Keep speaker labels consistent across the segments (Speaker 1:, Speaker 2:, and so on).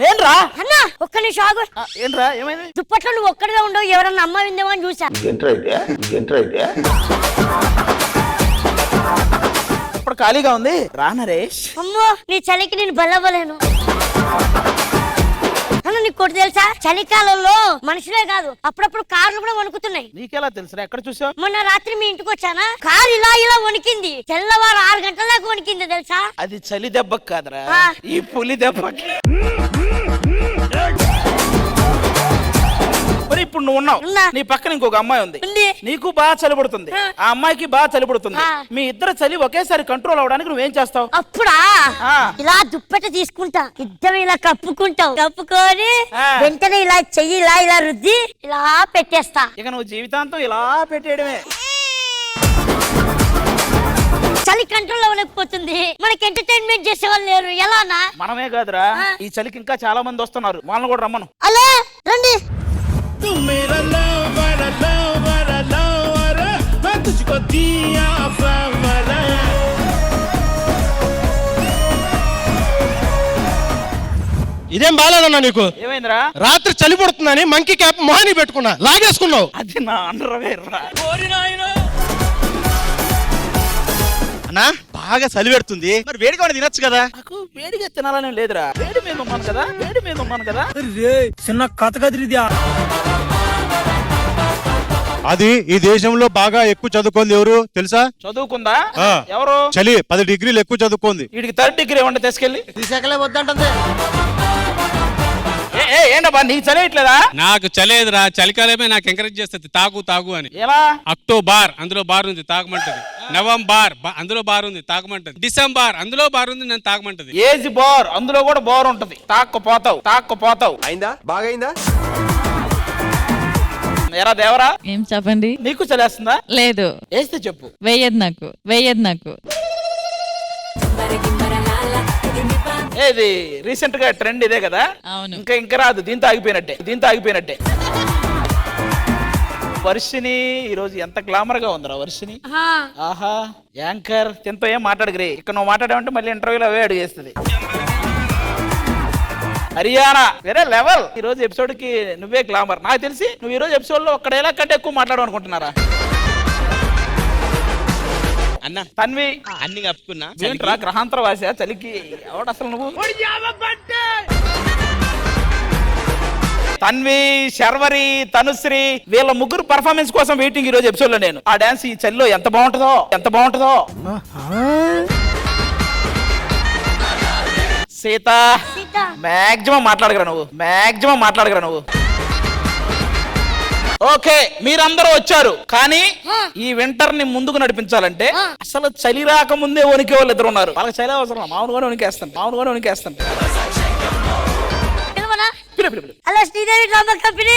Speaker 1: నేనురా
Speaker 2: అన్నా ఒక్క నిమిషం ఆగు.
Speaker 1: ఏంట్రా ఏమైంది?
Speaker 2: దుప్పట్లో నువ్వు ఒక్కడిగా ఉండవు, ఎవరన్నా అమ్మ విందేమో అని చూసా.
Speaker 1: ఇప్పుడు ఖాళీగా ఉంది రా నరేష్.
Speaker 2: అమ్మో నీ చలికి నేను బల్లవ్వలేను. అన్న నీకు కొట్టు తెలుసా, చలికాలంలో మనుషులే కాదు అప్పుడప్పుడు కార్లు కూడా వణుకుతున్నాయి.
Speaker 1: నీకెలా తెలుసురా? ఎక్కడ చూసావు?
Speaker 2: మొన్న రాత్రి మీ ఇంటికి వచ్చానా, కారు ఇలా వణికింది. తెల్లవారు 6 గంటల దాకా వణికింది తెలుసా.
Speaker 1: అది చలి దెబ్బకి కాదురా, ఈ పులి దెబ్బకి. ఇప్పుడు నువ్వు ఉన్నావు, నీ పక్కన ఇంకొక అమ్మాయి ఉంది, నీకు బాగా చలిపడుతుంది, ఆ అమ్మాయికి బాగా చలిపడుతుంది. మీ ఇద్దరు చలి ఒకేసారి కంట్రోల్ అవడానికి నువ్వేం చేస్తావు?
Speaker 2: అప్పుడా ఇలా దుప్పట తీసుకుంటా, ఇద్దరు ఇలా కప్పుకుంటావు, కప్పుకొని వెంటనే ఇలా చెయ్యి ఇలా రుద్ది ఇలా పెట్టేస్తా.
Speaker 1: ఇక నువ్వు జీవితాంతం ఇలా పెట్టేయడమే.
Speaker 2: చలి కంట్రోల్ అవ్వలేకపోతుంది, మనకి ఎంటర్టైన్మెంట్ చేసే వాళ్ళు లేరు. ఎలానా?
Speaker 1: మనమే కాదురా, ఈ చలికి ఇంకా చాలా మంది వస్తున్నారు, వాళ్ళని కూడా రమ్మను.
Speaker 2: అలా రండి.
Speaker 3: ఇదేం బాలేదన్నా నీకు?
Speaker 1: ఏమైందిరా?
Speaker 3: రాత్రి చలి పడుతుందని మంకీ క్యాప్ మొహానికి పెట్టుకున్నా, లాగేసుకున్నావు.
Speaker 1: అది నా అండర్వేర్ రా.
Speaker 3: అన్నా బాగా చలి పెడుతుంది, మరి వేడిగా తినొచ్చు కదా.
Speaker 1: నాకు వేడిగా తినాలని లేదురా, వేడి మీద ఉన్నాను కదా.
Speaker 4: చిన్న కథ కదిరిద్యా.
Speaker 3: అది ఈ దేశంలో బాగా ఎక్కువ చదువుకుంది ఎవరు తెలుసా?
Speaker 1: చదువుకుందా? ఎవరు?
Speaker 3: చలి 10 డిగ్రీలు ఎక్కువ చదువుకుంది.
Speaker 1: వీడికి 3rd డిగ్రీ ఏమంటే తీసుకెళ్ళి
Speaker 4: తీసాకలే వద్దంటుంది.
Speaker 1: ఏంటబ్బా నీకు చలియట్లేదా?
Speaker 5: నాకు చలేదురా, చలికాలమే నాకు ఎంకరేజ్ చేస్తుంది తాగు అని.
Speaker 1: ఎలా?
Speaker 5: అక్టోబర్ అందులో బార్ ఉంది తాగమంటది, నవంబర్ అందులో బార్ ఉంది తాగమంటది, డిసెంబర్ అందులో బార్ ఉంది నన్ను తాగమంటది,
Speaker 1: ఏజ్ బార్ అందులో కూడా బార్ ఉంటది, తాక్కుపోతావు.
Speaker 6: అయిందా? బాగైందా?
Speaker 1: ఎరా దేవరా,
Speaker 7: ఏం చెప్పండి?
Speaker 1: నీకు చలేస్తుందా?
Speaker 7: లేదు.
Speaker 1: వేస్తే చెప్పు.
Speaker 7: వేయదు నాకు.
Speaker 1: ఏది రీసెంట్ గా ట్రెండ్ ఇదే కదా?
Speaker 7: అవును.
Speaker 1: ఇంకా రాదు, దీంతో ఆగిపోయినట్టే. వర్షిని ఈ రోజు ఎంత గ్లామర్ గా ఉందిరా వర్షిని. ఆహా యాంకర్ తింతో ఏం మాట్లాడగరే, ఇక్కడ నువ్వు మాట్లాడావంటే మళ్ళీ ఇంటర్వ్యూలో అవే అడిగేస్తుంది. హరియానా వేరే లెవెల్. ఈ రోజు ఎపిసోడ్ కి నువ్వే గ్లామర్. నాకు తెలిసి నువ్వు ఈ రోజు ఎపిసోడ్ లో ఒక్క డైలాగ్ కంటే ఎక్కువ మాట్లాడవు అనుకుంటున్నారా?
Speaker 5: అన్న
Speaker 1: తన్వి
Speaker 5: అన్ని కప్పుకున్నా.
Speaker 1: ఏంట్రా గ్రహాంతర వాస చలికి ఎవడు అసలు నువ్వు? తన్వి, శర్వరి, తనుశ్రీ వీళ్ళ ముగ్గురు పర్ఫార్మెన్స్ కోసం వెయిటింగ్ ఈ రోజు ఎపిసోడ్ లో. నేను ఆ డాన్స్ ఈ చలిలో ఎంత బాగుంటుందో. సీత మాక్సిమం మాట్లాడగరా నువ్వు. ఓకే మీరందరూ వచ్చారు, కానీ ఈ వింటర్ ని ముందుకు నడిపించాలంటే అసలు చలి రాక ముందే వణికే వాళ్ళు ఇద్దరు ఉన్నారు. వాళ్ళకి చలి అవసరం, మామూలుగానే వణికేస్తాను.
Speaker 2: Hello Sridevi drama company.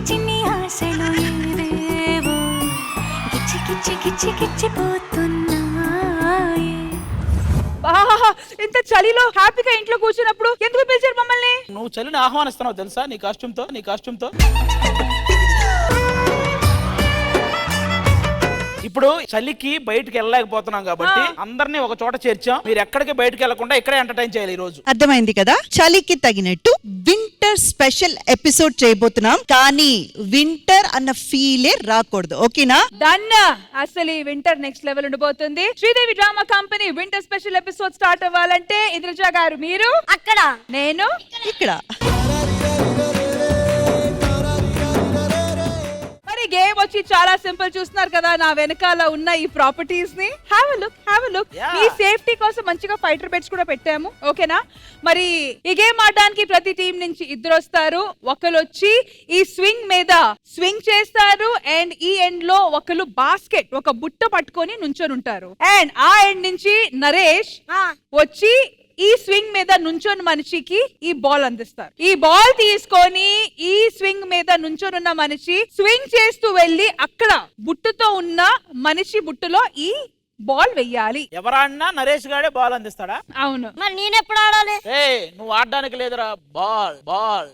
Speaker 8: చిన్ని ఆశలు ఏవేవో
Speaker 9: ఇంత చలిలో హ్యాపీగా ఇంట్లో కూర్చున్నప్పుడు ఎందుకు పిలిచారు మమ్మల్ని?
Speaker 1: నువ్వు చలిని ఆహ్వానిస్తున్నావు తెలుసా నీ కాస్ట్యూమ్ తో. ఇప్పుడు చలికి బయటకు వెళ్ళలేకపోతున్నాం కాబట్టి అందరినీ ఒక చోట చేర్చాం. మీరు ఎక్కడికి బయటకు వెళ్లకుండా ఇక్కడే ఎంటర్టైన్ చేయాలి ఈ రోజు.
Speaker 10: అర్థమైంది కదా? చలికి తగినట్టు వింటర్ స్పెషల్ ఎపిసోడ్ చేయబోతున్నాం, కానీ వింటర్ అన్న ఫీలే రాకూడదు. ఓకేనా?
Speaker 9: దన్నా అసలు ఈ వింటర్ నెక్స్ట్ లెవెల్ ఉండబోతుంది. Sridevi drama company winter special episode start అవ్వాలంటే ఇంద్రజ గారు మీరు
Speaker 2: అక్కడ,
Speaker 9: నేను
Speaker 10: ఇక్కడ.
Speaker 9: గేమ్ వచ్చి చాలా సింపుల్. చూస్తున్నారు కదా నా వెనకాల ఉన్న ఈ ప్రాపర్టీస్ ని. Have a look. Me safety కోసం మంచిగా ఫైటర్ బెడ్స్ కూడా పెట్టాము. ఓకేనా? మరి ఈ గేమ్ ఆడడానికి ప్రతి టీం నుంచి 2 వస్తారు. ఒకరు వచ్చి ఈ స్వింగ్ మీద స్వింగ్ చేస్తారు, అండ్ ఈ ఎండ్ లో ఒకరు బాస్కెట్ ఒక బుట్ట పట్టుకొని నుంచొని ఉంటారు, అండ్ ఆ ఎండ్ నుంచి నరేష్ వచ్చి ఈ స్వింగ్ మీద నుంచొని మనిషికి ఈ బాల్ అందిస్తారు. ఈ బాల్ తీసుకొని ఈ స్వింగ్ మీద నుంచొనున్న మనిషి స్వింగ్ చేస్తూ వెళ్లి అక్కడ బుట్టతో ఉన్న మనిషి బుట్టలో ఈ బాల్ వెయ్యాలి.
Speaker 1: ఎవరన్నా నరేష్ గాడే బాల్ అందిస్తాడా?
Speaker 9: అవును.
Speaker 2: మరి నేనెప్పుడు ఆడాలి?
Speaker 1: నువ్వు ఆడడానికి లేదురా. Ball ball.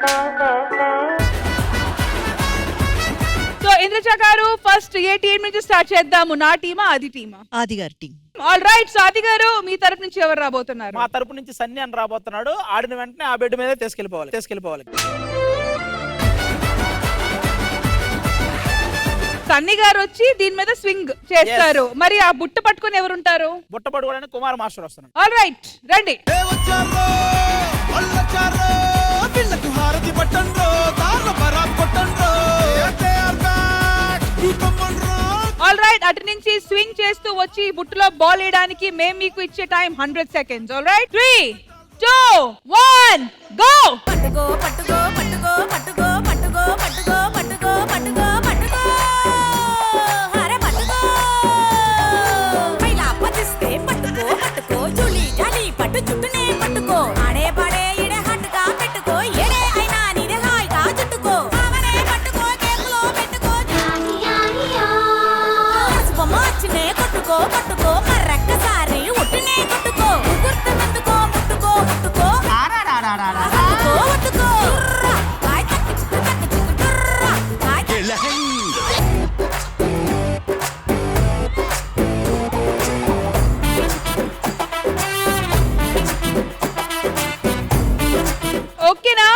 Speaker 9: సో ఇంద్రజ గారు ఫస్ట్ ఏ టీం నుంచి స్టార్ట్ చేద్దాము? నా టీమా ఆది టీమా?
Speaker 10: ఆది గారి టీం.
Speaker 9: All right. సో ఆది గారు మీ తరపు నుంచి ఎవరు రాబోతున్నారు?
Speaker 1: మా తరపు నుంచి సన్నీ అని రాబోతున్నాడు. ఆడిన వెంటనే ఆ బెడ్ మీద తీసుకెళ్ళిపోవాలి.
Speaker 9: సన్నీ గారు వచ్చి దీని మీద స్వింగ్ చేస్తారు. మరి ఆ బుట్ట పట్టుకొని ఎవరుంటారు?
Speaker 1: బుట్ట పట్టుకోవడానికి కుమార్ మాస్టర్ వస్తున్నాడు.
Speaker 9: ఆల్ రైట్, రండి. ఆల్ రైట్, అటు నుంచి స్వింగ్ చేస్తూ వచ్చి బుట్టలో బాల్ వేయడానికి మేము మీకు ఇచ్చే time 100 seconds. All right, 3, 2, 1 go.
Speaker 8: పట్టుకో పట్టుకో పట్టుకో పట్టుకో పట్టుకో పట్టుకో పట్టుకో పట్టుకో పట్టుకో హరే పట్టుకో పైలా పదిస్తే పట్టుకో పట్టుకో జులి జాలి పట్టు చుట్టునే పట్టుకో ఆడే పాడే ఇడే హట్టుగా పెట్టుకో ఏడే అయినా నీదే హాయిగా చుట్టుకో అవనే పట్టుకో కేకులో పెట్టుకో మార్చినే కొట్టుకో పట్టుకో మర్రక్కసారి ఉట్టినే కొట్టుకో గుర్తునందుకో ముట్టుకో ముట్టుకో పట్టుకో పట్టుకో హాయ్ తక్కి చిక్కు హాయ్
Speaker 9: ఓకేనా?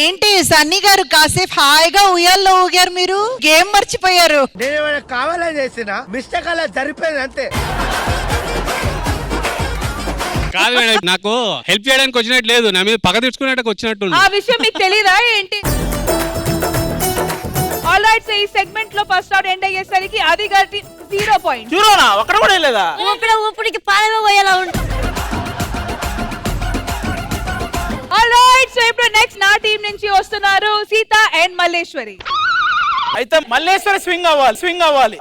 Speaker 10: ఏంటి సన్నీ గారు కాసేపు హాయిగా ఉయ్యాల్లో ఊగారు, మీరు గేమ్ మర్చిపోయారు.
Speaker 4: నేను కావాలని చేసిన మిస్టేక్ అలా జరిపోయింది అంతే.
Speaker 5: కాదు మేడం, నాకు హెల్ప్ చేయడానికి వచ్చినట్టు లేదు, నా మీద పగ తెచ్చుకున్నట్టు వచ్చినట్టు.
Speaker 9: ఆ విషయం మీకు తెలీదా ఏంటి? ఆల్ రైట్, సో ఈ సెగ్మెంట్ లో ఫస్ట్ రౌండ్ ఎండ్ అయ్యేసరికి ఆది గారి 0 పాయింట్.
Speaker 1: చూడనా ఒక్కడ కూడా లేదా?
Speaker 2: ఊపిడికి పాలమే పోయేలా ఉంటుంది.
Speaker 9: ఆల్ రైట్, సో ఇప్పుడు నెక్స్ట్ నా టీం నుంచి వస్తున్నారు సీత అండ్ మల్లేశ్వరి.
Speaker 1: అయితే మల్లేశ్వరి స్వింగ్ అవ్వాలి.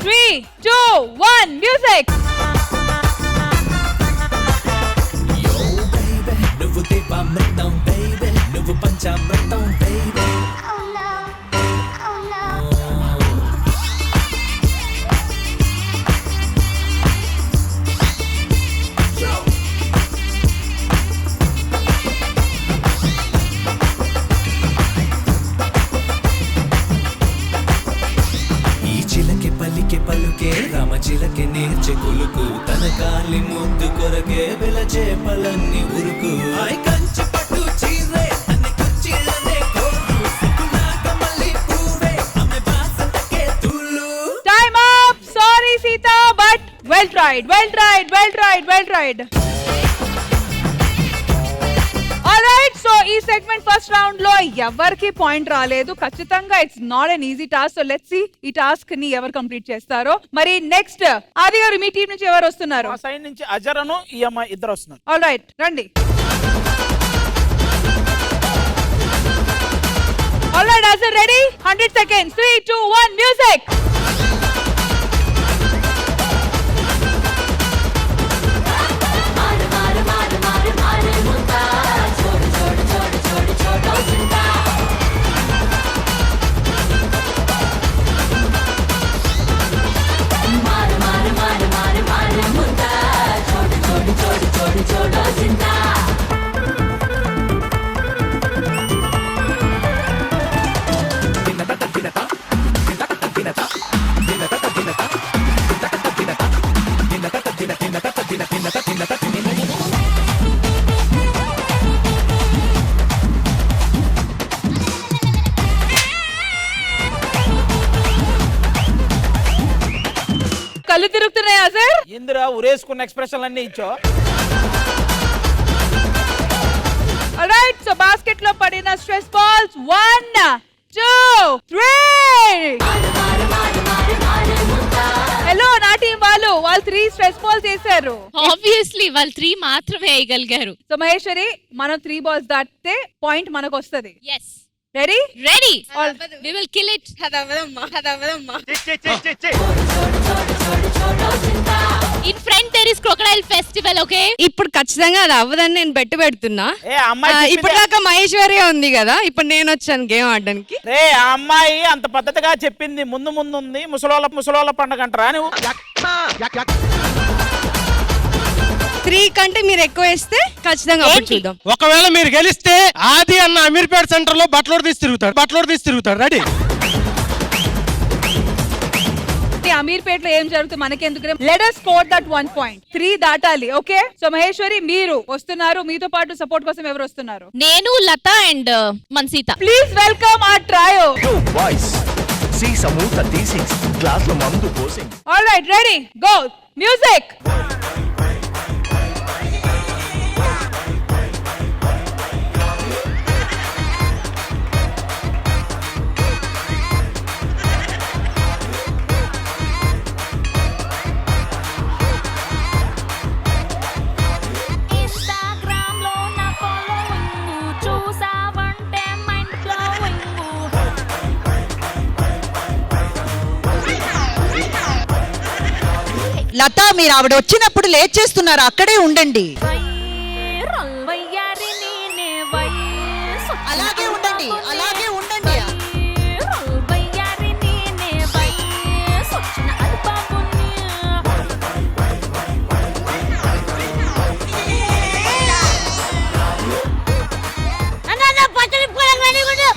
Speaker 9: 3, 2, 1 మ్యూజిక్.
Speaker 6: నువ్వు దీపామృతం బేబీ, నువ్వు పంచామృతం బేబీ. ఈ చిలకే పలికే పలుకే రామ చిలకే నేర్చే కొలుకు తన కాలి ముద్దు కొరకే వెలచే పలన్ని ఉరుకు హాయ్ కంచి పట్టు చీరే అన్ని కుచ్చిళ్ళనే కోరు సిక్కునాక మళ్ళీ పూవే ఆమె బాసంతకే తూలు.
Speaker 9: Time up. Sorry Seetha, but well tried. All right, so ఈ సెగ్మెంట్ ఫస్ట్ రౌండ్ లో ఎవరికి పాయింట్ రాలేదు. ఖచ్చితంగా it's not an easy task. So let's see ఈ టాస్క్ ని ఎవరు కంప్లీట్ చేస్తారో. మరి నెక్స్ట్ ఆది గారు మీ టీం నుంచి ఎవరు వస్తున్నారు?
Speaker 1: మా సైడ్ నుంచి అజరను ఈ అమ్మాయి ఇద్దరు వస్తున్నారు.
Speaker 9: ఆల్ రైట్, రండి. All right, are you ready? 100 seconds. 3, 2, 1 music. కళ్ళు తిరుగుతున్నాయా సార్?
Speaker 1: ఇందిరా ఉరేసుకున్న ఎక్స్ప్రెషన్ అన్ని ఇచ్చో.
Speaker 9: ఆల్రైట్, సో బాస్కెట్ లో పడిన స్ట్రెస్ బాల్స్ 1, 2, 3. హలో నా టీం వాళ్ళు 3 స్ట్రెస్ బాల్స్ వేశారు.
Speaker 7: ఆబ్వియస్లీ వాళ్ళు 3 మాత్రమే వేయగలిగారు.
Speaker 9: సో మహేశ్వరి, మనం 3 బాల్స్ దాటితే పాయింట్ మనకు వస్తది.
Speaker 7: yes
Speaker 9: ready?
Speaker 7: ready we will kill it. In front there is crocodile festival. Okay,
Speaker 11: ఇప్పుడు ఖచ్చితంగా అది అవ్వదని నేను పెడుతున్నా.
Speaker 1: ఏ అమ్మాయి
Speaker 11: ఇప్పటిదాకా మహేశ్వర్య ఉంది కదా, ఇప్పుడు నేను వచ్చాను గేమ్ ఆడడానికి.
Speaker 1: రే ఆ అమ్మాయి అంత పద్ధతిగా చెప్పింది, ముందు ఉంది ముసలోళ్ళ పండుగ అంటారా నువ్వు?
Speaker 11: 3 కంటే మీరు ఎక్కువ వేస్తే ఖచ్చితంగా అప్పుడు చూద్దాం.
Speaker 4: ఒకవేళ మీరు గెలిస్తే ఆది అన్న అమీర్పేట సెంటర్ లో బట్టలోడు తీసి తిరుగుతాడు రెడీ.
Speaker 9: అమీర్పేటలో ఏం జరుగుతుంది మనకెందుకు? Let us score that 1 point. 3 దాటాలి. ఓకే, సో మహేశ్వరి మీరు వస్తున్నారు, మీతో పాటు సపోర్ట్ కోసం ఎవరు వస్తున్నారు?
Speaker 7: నేను, Latha and Mansitha.
Speaker 9: Please welcome our trio. All right, ready, go, music.
Speaker 8: Instagram లో నా ఫాలోయింగ్ చూసావంటే మైండ్ బ్లోయింగ్.
Speaker 10: లత, మీరు ఆవిడ వచ్చినప్పుడు లేట్ చేస్తున్నారు, అక్కడే ఉండండి.
Speaker 8: వైరల్ వయ్యారి నేనే వయసు.
Speaker 10: అలాగే ఉండండి.
Speaker 8: వైరల్ వయ్యారి నేనే వయసు. వచ్చిన అనుభవాన్ని.
Speaker 2: అన్న పచ్చడి పొలం రెడీ ఉండు.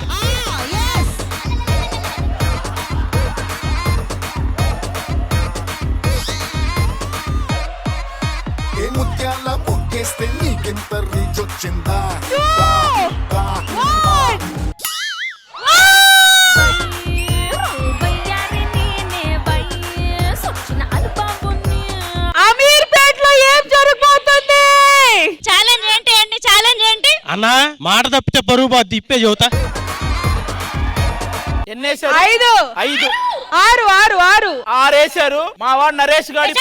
Speaker 6: ఏ ముత్యాల ముగ్గేస్తే నీకెంత రీచ్ వచ్చిందా?
Speaker 8: వైరల్ వయ్యారి నేనే వయసు. వచ్చిన అనుభవాన్ని.
Speaker 9: అమీర్పేటలో ఏం జరగబోతుంది?
Speaker 7: ఛాలెంజ్ ఏంటి అండి? ఛాలెంజ్ ఏంటి?
Speaker 4: అన్నా మాట తప్పితే బరువు బాద్ది, ఇప్పే చదువుతా.
Speaker 1: ఎన్నేసారు?
Speaker 9: 5
Speaker 1: 5
Speaker 9: 6
Speaker 1: 6 వేసారు. మా వాడు నరేష్ గాడి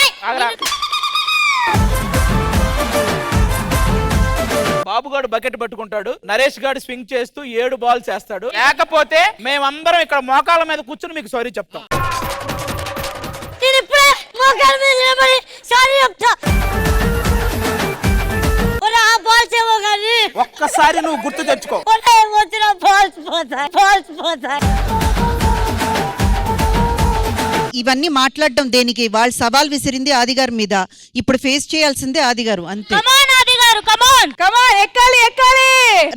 Speaker 1: బాబుగాడు బకెట్ పట్టుకుంటాడు, నరేష్ గాడు స్వింగ్ చేస్తూ 7 బాల్స్ వేస్తాడు. లేకపోతే మేమందరం ఇక్కడ మోకాళ్ళ మీద కూర్చుని మీకు సారీ చెప్తాం.
Speaker 2: నేను ఇప్పుడే మోకాళ్ళ మీద నిలబడి సారీ చెప్తా. ఒరే ఆ బాల్స్ ఏమో కానీ
Speaker 1: ఒక్కసారి నువ్వు గుర్తు తెచ్చుకో.
Speaker 2: ఒరే వచ్చిన బాల్స్ పోతాయి.
Speaker 10: ఇవన్నీ మాట్లాడడం దేనికి? వాళ్ళు సవాల్ విసిరింది ఆదిగారి మీద, ఇప్పుడు ఫేస్ చేయాల్సిందే ఆదిగారు, అంతే.
Speaker 2: కమాన్ ఆది గారు, కమాన్.
Speaker 9: ఎక్కాలి.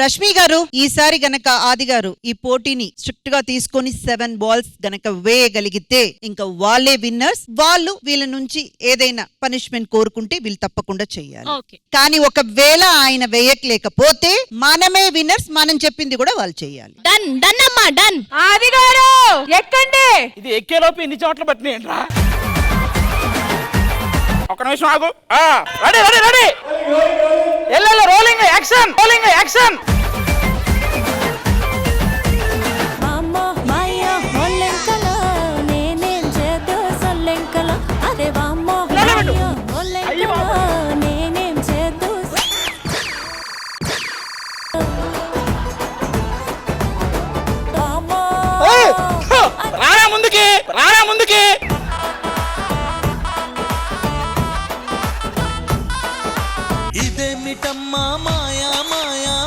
Speaker 10: రష్మి గారు, ఈసారి గనక ఆదిగారు ఈ పోటీని స్ట్రిక్ట్ గా తీసుకొని 7 బాల్స్ గనక వేయగలిగితే ఇంకా వాళ్ళే విన్నర్స్. వాళ్ళు వీళ్ళ నుంచి ఏదైనా పనిష్మెంట్ కోరుకుంటే వీళ్ళు తప్పకుండా చెయ్యాలి.
Speaker 7: ఓకే.
Speaker 10: కానీ ఒకవేళ ఆయన వేయలేకపోతే మనమే విన్నర్స్, మనం చెప్పింది కూడా వాళ్ళు చెయ్యాలి.
Speaker 7: డన్ అమ్మా, డన్.
Speaker 9: ఆది గారు ఎక్కండి.
Speaker 1: ఇది ఎక్కేలోపు ఇన్ని చోట్ల పట్టినాయంట్రా. ఒక నిమిషం ఆగు. రెడీ. Rolling action.
Speaker 8: వామ్మో మాయ ఒల్లెంకల నేనేం చేద్దు సొల్లెంకల. అదే వామ్మో మాయ ఒల్లెంకల నేనేం చేద్దు. వామ్మో
Speaker 1: రారా ముందుకి.
Speaker 6: ఇదేమిటమ్మా మాయా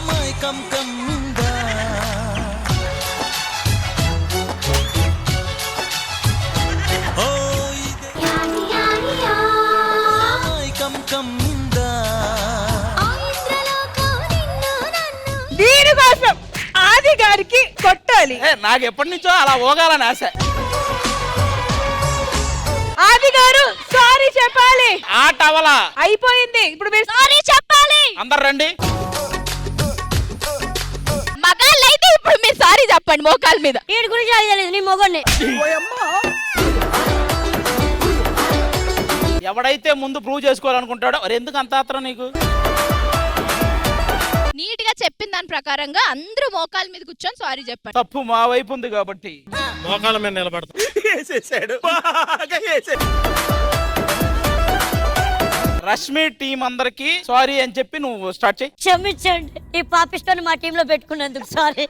Speaker 6: మైకం కమ్మిందా? ఓ ఇదే మైకం కమ్మిందా?
Speaker 9: దీనికోసం ఆది గారికి కొట్టాలి.
Speaker 1: నాకు ఎప్పటి నుంచో అలా ఓగాలని ఆశ.
Speaker 9: ఆది గారు సారీ చెప్పాలి.
Speaker 1: ఆట అవలా
Speaker 9: అయిపోయింది, ఇప్పుడు మీరు
Speaker 7: సారీ చెప్పాలి.
Speaker 1: అందరు రండి.
Speaker 7: మగాళ్ళైతే ఇప్పుడు మీరు సారీ చెప్పండి మోకాళ్ళ మీద.
Speaker 2: వీడి గురించి అడగలేదు, నీ మొగోడిని.
Speaker 1: ఎవడైతే ముందు ప్రూవ్ చేసుకోవాలనుకుంటాడో మరి ఎందుకు అంత ఆత్రం నీకు?
Speaker 7: నీట్ గా చెప్పిన దాని ప్రకారంగా అందరూ మోకాళ్ళ మీద కూర్చొని సారీ చెప్పండి.
Speaker 1: తప్పు మా వైపు ఉంది కాబట్టి
Speaker 4: మోకాళ్ళ మీద నిలబడతా.
Speaker 1: రష్మి టీం అందరికి సారీ అని చెప్పి నువ్వు స్టార్ట్ చేయి.
Speaker 2: క్షమించండి, ఈ పాపిస్తాను మా టీంలో పెట్టుకున్నందుకు సారీ.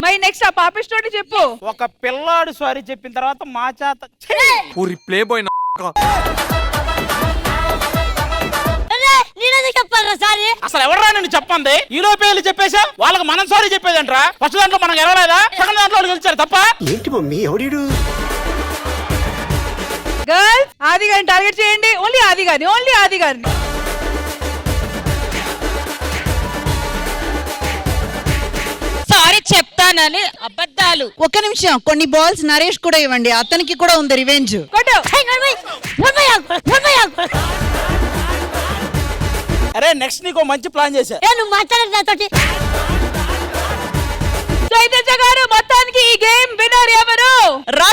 Speaker 9: మరి నెక్స్ట్ ఆ పాప స్టోరీ చెప్పు.
Speaker 1: ఒక పిల్లాడు సారీ చెప్పిన తర్వాత మా చేత
Speaker 6: ప్లే బాయ్
Speaker 2: నేనేది చెప్పాలి సారీ.
Speaker 1: అసలు ఎవరా నిన్ను చెప్పండి? ఈ లోపే వెళ్ళి చెప్పేశా వాళ్ళకి మనం సారీ చెప్పేదంట్రా. ఫస్ట్ దాంట్లో మనం గెలవలేదా? సెకండ్ దాంట్లో వాళ్ళు గెలిచారు తప్ప.
Speaker 6: ఏంటి మమ్మీ ఎవడీడు?
Speaker 9: గర్ల్స్ ఆది గారిని టార్గెట్ చేయండి. ఓన్లీ ఆది గారిని.
Speaker 8: సారీ చెప్తానని అబద్ధాలు.
Speaker 10: ఒక్క నిమిషం, కొన్ని బాల్స్ నరేష్ కూడా ఇవ్వండి, అతనికి కూడా ఉంది రివెంజ్.
Speaker 9: కొట్టు.
Speaker 1: అరే నెక్స్ట్ నీకు మంచి ప్లాన్ చేశా.
Speaker 2: నువ్వు మాట్లాడదు నాతోటి.
Speaker 9: చైతన్య గారు మొత్తానికి ఈ గేమ్ విన్నర్ ఎవరు?
Speaker 10: రా